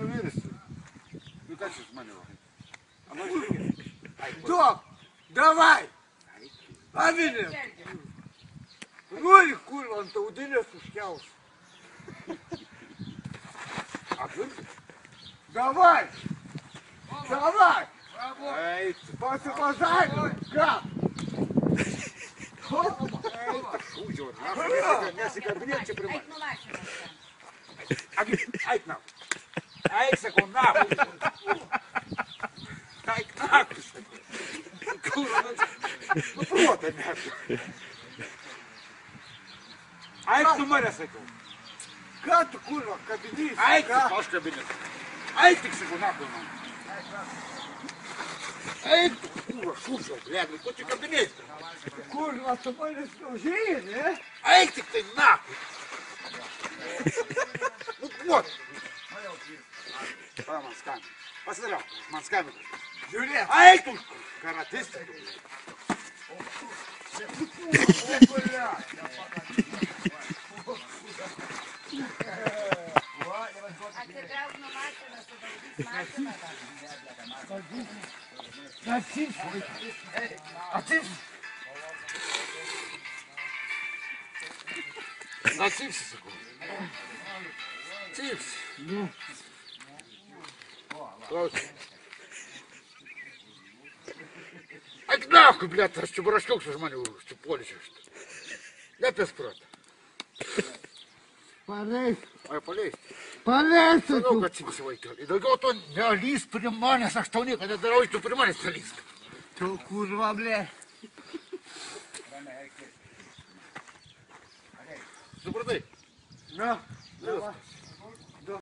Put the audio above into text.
numirsi. Nu ką šis mane va? A man žiūrėkit. Duok, davai. Pavinėm. Nori kurva ant audinės užkiaus. Apvirti? Davai. Davai. Eit. Pasipasakė. Ką? Šūdžio, nesikabinėk čia prie Eik manęs. nuo mašinos ten. Eik na. Eik, sakau, na. Eik na. Kurva, nu protą net. Eik tu mane, sakiau. Ką tu kurva kabinys? Eik, aš kabinės. Eik tik, sakau, na, kur man. Eik tu, kurva, šūdžio, blėdai, ko čia kabinės? Kurva, tu manęs neužėjai, ne? Eik tik tai na. Nu, duot. Pa, man skambina. Pasidariau, man skambina. Žiūrėk. Eik tu, karatistė. Atsitrauk nuo mašinos, sudaužys mašiną dar. Atsims, atsims. Na, cipsi, sakau. Cipsi. Klausyk. Eik nahkuj, блядь, aš čia braškiuks už mane užsipuolė čia. Lepės protą. Paleis. Ai, paleist. Paleis. Manau, kad cipsi vaikeli. Daugiau to nelys prie manęs, aš tau nieko nedarau, tu prie manęs nelys. Tu kurva, blė. Supratai? Na, davai.